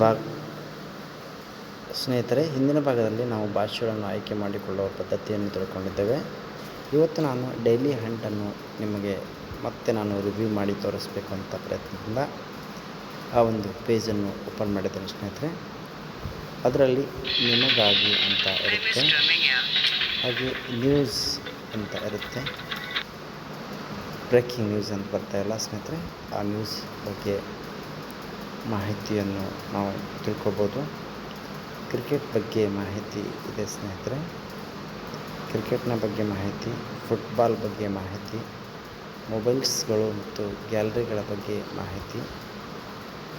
ಭಾಗ ಸ್ನೇಹಿತರೆ, ಹಿಂದಿನ ಭಾಗದಲ್ಲಿ ನಾವು ಭಾಷೆಗಳನ್ನು ಆಯ್ಕೆ ಮಾಡಿಕೊಳ್ಳುವ ಪದ್ಧತಿಯನ್ನು ತಿಳ್ಕೊಂಡಿದ್ದೇವೆ. ಇವತ್ತು ನಾನು ಡೈಲಿ ಹಂಟನ್ನು ನಿಮಗೆ ಮತ್ತೆ ನಾನು ರಿವ್ಯೂ ಮಾಡಿ ತೋರಿಸ್ಬೇಕು ಅಂತ ಪ್ರಯತ್ನದಿಂದ ಆ ಒಂದು ಪೇಜನ್ನು ಓಪನ್ ಮಾಡಿದ್ದೇನೆ ಸ್ನೇಹಿತರೆ. ಅದರಲ್ಲಿ ನಿಮಗಾಗಿ ಅಂತ ಇರುತ್ತೆ, ಹಾಗೆ ನ್ಯೂಸ್ ಅಂತ ಇರುತ್ತೆ. ಬ್ರೇಕಿಂಗ್ ನ್ಯೂಸ್ ಅಂತ ಬರ್ತಾಯಿಲ್ಲ ಸ್ನೇಹಿತರೆ, ಆ ನ್ಯೂಸ್ ಬಗ್ಗೆ ಮಾಹಿತಿಯನ್ನು ನಾವು ತಿಳ್ಕೊಬೋದು. ಕ್ರಿಕೆಟ್ ಬಗ್ಗೆ ಮಾಹಿತಿ ಇದೆ ಸ್ನೇಹಿತರೆ, ಕ್ರಿಕೆಟ್ನ ಬಗ್ಗೆ ಮಾಹಿತಿ, ಫುಟ್ಬಾಲ್ ಬಗ್ಗೆ ಮಾಹಿತಿ, ಮೊಬೈಲ್ಸ್ಗಳು ಮತ್ತು ಗ್ಯಾಲರಿಗಳ ಬಗ್ಗೆ ಮಾಹಿತಿ,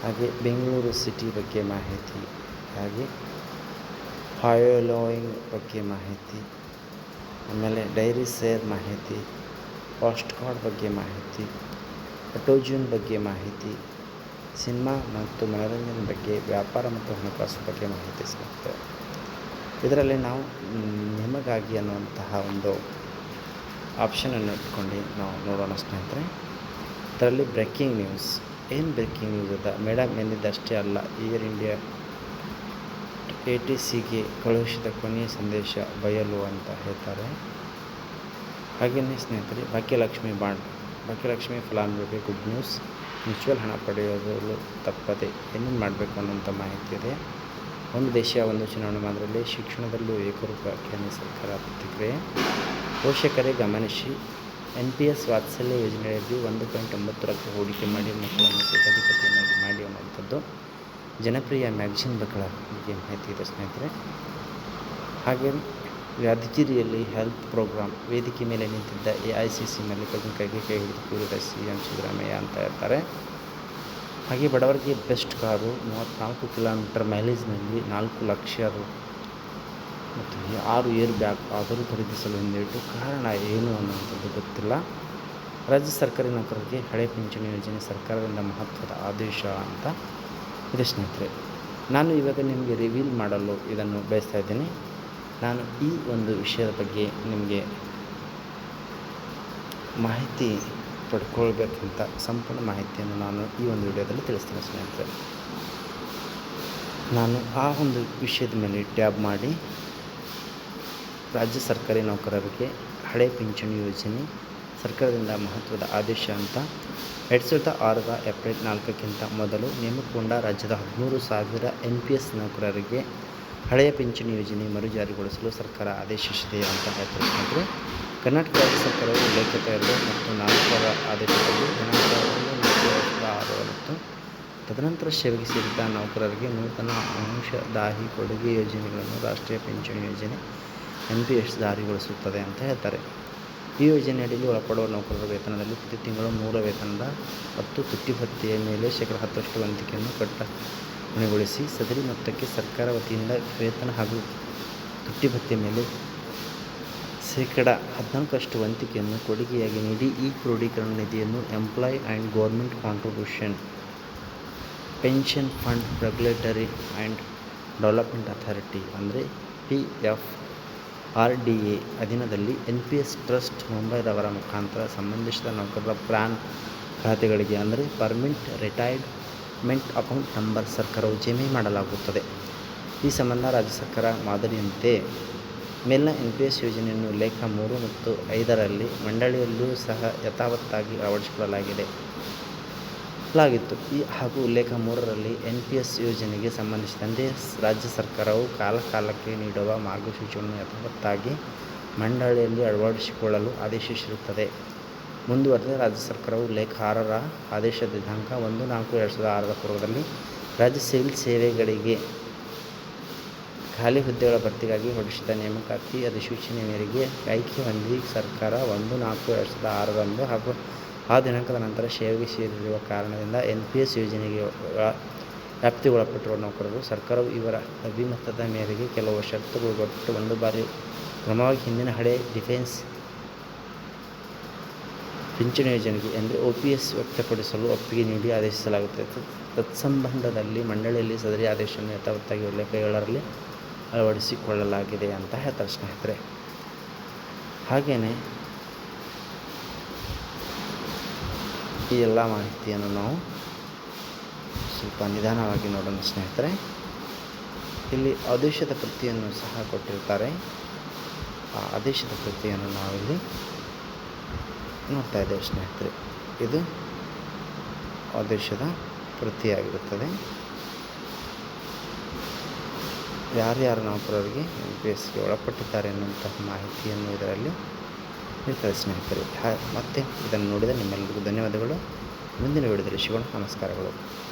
ಹಾಗೆ ಬೆಂಗಳೂರು ಸಿಟಿ ಬಗ್ಗೆ ಮಾಹಿತಿ, ಹಾಗೆ ಫಾಲೋಯಿಂಗ್ ಬಗ್ಗೆ ಮಾಹಿತಿ, ಆಮೇಲೆ ಡೈರಿ ಸೇರ್ ಮಾಹಿತಿ, ಪೋಸ್ಟ್ ಕಾರ್ಡ್ ಬಗ್ಗೆ ಮಾಹಿತಿ, ಆಟೋಜೂನ್ ಬಗ್ಗೆ ಮಾಹಿತಿ, ಸಿನಿಮಾ ಮತ್ತು ಮನೋರಂಜನೆ ಬಗ್ಗೆ, ವ್ಯಾಪಾರ ಮತ್ತು ಹಣಕಾಸು ಬಗ್ಗೆ ಮಾಹಿತಿ ಸಿಗುತ್ತದೆ. ಇದರಲ್ಲಿ ನಾವು ನಿಮಗಾಗಿ ಅನ್ನುವಂತಹ ಒಂದು ಆಪ್ಷನನ್ನು ಇಟ್ಕೊಂಡು ನಾವು ನೋಡೋಣ ಸ್ನೇಹಿತರೆ. ಇದರಲ್ಲಿ ಬ್ರೇಕಿಂಗ್ ನ್ಯೂಸ್, ಏನು ಬ್ರೇಕಿಂಗ್ ನ್ಯೂಸ್ ಅದ ಮೇಡಮ್ ಎಂದಿದ್ದಷ್ಟೇ ಅಲ್ಲ, ಏರ್ ಇಂಡಿಯಾ ATCಗೆ ಕಳುಹಿಸಿದ ಕೊನೆಯ ಸಂದೇಶ ಬಯಲು ಅಂತ ಹೇಳ್ತಾರೆ. ಹಾಗೆಯೇ ಸ್ನೇಹಿತರೆ, ಭಾಗ್ಯಲಕ್ಷ್ಮಿ ಬಾಂಡ್, ಭಾಗ್ಯಲಕ್ಷ್ಮಿ ಫಲಾನುಭವಿಗೆ ಗುಡ್ ನ್ಯೂಸ್, ಮ್ಯೂಚುವಲ್ ಹಣ ಪಡೆಯೋದು ತಪ್ಪದೆ ಏನೇನು ಮಾಡಬೇಕು ಅನ್ನೋಂಥ ಮಾಹಿತಿ ಇದೆ. ಒಂದು ದೇಶ ಒಂದು ಚುನಾವಣೆ ಮಾದರಿಯಲ್ಲಿ ಶಿಕ್ಷಣದಲ್ಲೂ ಏಕರೂಪ ಕೇಂದ್ರ ಸರ್ಕಾರ ಪ್ರತಿಕ್ರಿಯೆ. ಪೋಷಕರೇ ಗಮನಿಸಿ, NPS ವಾತ್ಸಲ್ಯ ಯೋಜನೆಯಲ್ಲಿ 1.9 ಲಕ್ಷ ಹೂಡಿಕೆ ಮಾಡಿ ಮಕ್ಕಳನ್ನು ಸೇತಾಧಿಪತಿಯನ್ನಾಗಿ ಮಾಡಿ ಅನ್ನುವಂಥದ್ದು ಜನಪ್ರಿಯ ಮ್ಯಾಗಝಿನ್ ಬಗ್ಗೆ ಮಾಹಿತಿ ಇದೆ ಸ್ನೇಹಿತರೆ. ಹಾಗೆ ಯಾದಗಿರಿಯಲ್ಲಿ ಹೆಲ್ತ್ ಪ್ರೋಗ್ರಾಮ್ ವೇದಿಕೆ ಮೇಲೆ ನಿಂತಿದ್ದ AICC ಮಲ್ಲಿಕಾರ್ಜುನ ಖರ್ಗೆ ಕೈ ಹಿಡಿದು ಕೂರಿದ CM ಸಿದ್ದರಾಮಯ್ಯ ಅಂತ ಹೇಳ್ತಾರೆ. ಹಾಗೆ ಬಡವರಿಗೆ ಬೆಸ್ಟ್ ಕಾರು, 34 ಕಿಲೋಮೀಟರ್ ಮೈಲೇಜ್ನಲ್ಲಿ 4 ಲಕ್ಷ ಮತ್ತು 6 ಏರ್ ಬ್ಯಾಗ್ ಆದರೂ ಖರೀದಿಸಲು ಹಿಂದೇಟು, ಕಾರಣ ಏನು ಅನ್ನುವಂಥದ್ದು ಗೊತ್ತಿಲ್ಲ. ರಾಜ್ಯ ಸರ್ಕಾರಿ ನೌಕರರಿಗೆ ಹಳೆ ಪಿಂಚಣಿ ಯೋಜನೆ ಸರ್ಕಾರದಿಂದ ಮಹತ್ವದ ಆದೇಶ ಅಂತ ಇದೆ ಸ್ನೇಹಿತರೆ. ನಾನು ಇವಾಗ ನಿಮಗೆ ರಿವೀಲ್ ಮಾಡಲು ಇದನ್ನು ಬಯಸ್ತಾ ಇದ್ದೀನಿ. ನಾನು ಈ ಒಂದು ವಿಷಯದ ಬಗ್ಗೆ ನಿಮಗೆ ಮಾಹಿತಿ ಪಡ್ಕೊಳ್ಬೇಕಂತ ಸಂಪೂರ್ಣ ಮಾಹಿತಿಯನ್ನು ನಾನು ಈ ಒಂದು ವಿಡಿಯೋದಲ್ಲಿ ತಿಳಿಸ್ತೀನಿ ಸ್ನೇಹಿತರೆ. ನಾನು ಆ ಒಂದು ವಿಷಯದ ಮೇಲೆ ಟ್ಯಾಬ್ ಮಾಡಿ ರಾಜ್ಯ ಸರ್ಕಾರಿ ನೌಕರರಿಗೆ ಹಳೆ ಪಿಂಚಣಿ ಯೋಜನೆ ಸರ್ಕಾರದಿಂದ ಮಹತ್ವದ ಆದೇಶ ಅಂತ 2006 ಏಪ್ರಿಲ್ 4ಕ್ಕಿಂತ ಮೊದಲು ನೇಮಕಗೊಂಡ ರಾಜ್ಯದ 13,000 NPS ನೌಕರರಿಗೆ ಹಳೆಯ ಪಿಂಚಣಿ ಯೋಜನೆ ಮರುಜಾರಿಗೊಳಿಸಲು ಸರ್ಕಾರ ಆದೇಶಿಸಿದೆ ಅಂತ ಹೇಳ್ತಾರೆ ಸ್ನೇಹಿತರೆ. ಕರ್ನಾಟಕ ರಾಜ್ಯ ಸರ್ಕಾರವು ಉಲ್ಲೇಖಿತ 2 ಮತ್ತು 4ರ ಆದೇಶದಲ್ಲಿ ದಿನಾಂಕ 1/4 ಮತ್ತು ತದನಂತರ ಸೇವೆಗೆ ಸೇರಿದ ನೌಕರರಿಗೆ ನೂತನ ಅಂಶದಾಯಿ ಕೊಡುಗೆ ಯೋಜನೆಗಳನ್ನು ರಾಷ್ಟ್ರೀಯ ಪಿಂಚಣಿ ಯೋಜನೆ NPS ಜಾರಿಗೊಳಿಸುತ್ತದೆ ಅಂತ ಹೇಳ್ತಾರೆ. ಈ ಯೋಜನೆಯಡಿಯಲ್ಲಿ ಒಳಪಡುವ ನೌಕರರ ವೇತನದಲ್ಲಿ ಪ್ರತಿ ತಿಂಗಳು ಮೂಲ ವೇತನದ ಮತ್ತು ತುಟ್ಟಿ ಭತ್ಯೆಯ ಮೇಲೆ 10% ವಂತಿಕೆಯನ್ನು ಕೊನೆಗೊಳಿಸಿ ಸದರಿ ಮೊತ್ತಕ್ಕೆ ಸರ್ಕಾರ ವತಿಯಿಂದ ವೇತನ ಹಾಗೂ ತುಟ್ಟಿ ಭತ್ಯೆ ಮೇಲೆ 14% ವಂತಿಕೆಯನ್ನು ಕೊಡುಗೆಯಾಗಿ ನೀಡಿ ಈ ಕ್ರೋಢೀಕರಣ ನಿಧಿಯನ್ನು employee and government contribution pension fund regulatory and development authority ಅಂದರೆ PFRDA ಅಧೀನದಲ್ಲಿ NPS ಟ್ರಸ್ಟ್ ಮುಂಬೈರವರ ಮುಖಾಂತರ ಸಂಬಂಧಿಸಿದ ನೌಕರರ ಪ್ಲಾನ್ ಖಾತೆಗಳಿಗೆ ಅಂದರೆ ಪರ್ಮನೆಂಟ್ ರಿಟೈರ್ಮೆಂಟ್ ಅಕೌಂಟ್ ನಂಬರ್ ಸರ್ಕಾರವು ಜಮೆ ಮಾಡಲಾಗುತ್ತದೆ. ಈ ಸಂಬಂಧ ರಾಜ್ಯ ಸರ್ಕಾರ ಮಾದರಿಯಂತೆ ಮೇಲಿನ NPS ಯೋಜನೆಯನ್ನು ಲೇಖ 3 ಮತ್ತು 5ರಲ್ಲಿ ಮಂಡಳಿಯಲ್ಲೂ ಸಹ ಯಥಾವತ್ತಾಗಿ ಅಳವಡಿಸಿಕೊಳ್ಳಲಾಗಿತ್ತು. ಹಾಗೂ ಲೇಖ 3ರಲ್ಲಿ NPS ಯೋಜನೆಗೆ ಸಂಬಂಧಿಸಿದಂತೆ ರಾಜ್ಯ ಸರ್ಕಾರವು ಕಾಲಕಾಲಕ್ಕೆ ನೀಡುವ ಮಾರ್ಗಸೂಚಿಗಳನ್ನು ಯಥಾವತ್ತಾಗಿ ಮಂಡಳಿಯಲ್ಲಿ ಅಳವಡಿಸಿಕೊಳ್ಳಲು ಆದೇಶಿಸಿರುತ್ತದೆ. ಮುಂದುವರೆದ ರಾಜ್ಯ ಸರ್ಕಾರವು ಲೇಖ 6ರ ಆದೇಶದ ದಿನಾಂಕ 1/4/2006ರ ಪೂರ್ವದಲ್ಲಿ ರಾಜ್ಯ ಸಿವಿಲ್ ಸೇವೆಗಳಿಗೆ ಖಾಲಿ ಹುದ್ದೆಗಳ ಭರ್ತಿಗಾಗಿ ಹೊರಡಿಸಿದ ನೇಮಕಾತಿ ಅಧಿಸೂಚನೆ ಮೇರೆಗೆ ಆಯ್ಕೆ ಹೊಂದಿ ಸರ್ಕಾರ 1/4/2006ರಂದು ಹಾಗೂ ಆ ದಿನಾಂಕದ ನಂತರ ಸೇವೆಗೆ ಸೇರಿರುವ ಕಾರಣದಿಂದ NPS ಯೋಜನೆಗೆ ವ್ಯಾಪ್ತಿಗೊಳಪಟ್ಟಿರುವ ನೌಕರರು ಸರ್ಕಾರವು ಇವರ ಅಭಿಮತದ ಮೇರೆಗೆ ಕೆಲವು ಷರತ್ತುಗಳಿಗೊಟ್ಟು ಒಂದು ಬಾರಿ ಕ್ರಮವಾಗಿ ಹಿಂದಿನ ಹಳೆ ಡಿಫೆನ್ಸ್ ಪಿಂಚಣಿ ಯೋಜನೆಗೆ ಅಂದರೆ OPS ವ್ಯಕ್ತಪಡಿಸಲು ಒಪ್ಪಿಗೆ ನೀಡಿ ಆದೇಶಿಸಲಾಗುತ್ತದೆ. ತತ್ಸಂಬಂಧದಲ್ಲಿ ಮಂಡಳಿಯಲ್ಲಿ ಸದರಿ ಆದೇಶವನ್ನು ಯಥಾವತ್ತಾಗಿ ಲೇಖ 7ರಲ್ಲಿ ಅಳವಡಿಸಿಕೊಳ್ಳಲಾಗಿದೆ ಅಂತ ಹೇಳ್ತಾರೆ ಸ್ನೇಹಿತರೆ. ಹಾಗೆಯೇ ಈ ಎಲ್ಲ ಮಾಹಿತಿಯನ್ನು ನಾವು ಸ್ವಲ್ಪ ನಿಧಾನವಾಗಿ ನೋಡೋಣ ಸ್ನೇಹಿತರೆ. ಇಲ್ಲಿ ಆದೇಶದ ಪ್ರತಿಯನ್ನು ಸಹ ಕೊಟ್ಟಿರ್ತಾರೆ. ಆ ಆದೇಶದ ಪ್ರತಿಯನ್ನು ನಾವಿಲ್ಲಿ ನೋಡ್ತಾ ಇದ್ದೇವೆ ಸ್ನೇಹಿತರೆ. ಇದು ಆದೇಶದ ಪ್ರತಿಯಾಗಿರುತ್ತದೆ. ಯಾರ್ಯಾರು ನೌಕರರಿಗೆ NPSಗೆ ಒಳಪಟ್ಟಿದ್ದಾರೆ ಎನ್ನುವಂತಹ ಮಾಹಿತಿಯನ್ನು ಇದರಲ್ಲಿ ಇರ್ತದೆ ಸ್ನೇಹಿತರೆ. ಮತ್ತೆ ಇದನ್ನು ನೋಡಿದ ನಿಮ್ಮೆಲ್ಲರಿಗೂ ಧನ್ಯವಾದಗಳು. ಮುಂದಿನ ವಿಡಿಯೋದಲ್ಲಿ ಸಿಗೋಣ. ನಮಸ್ಕಾರಗಳು.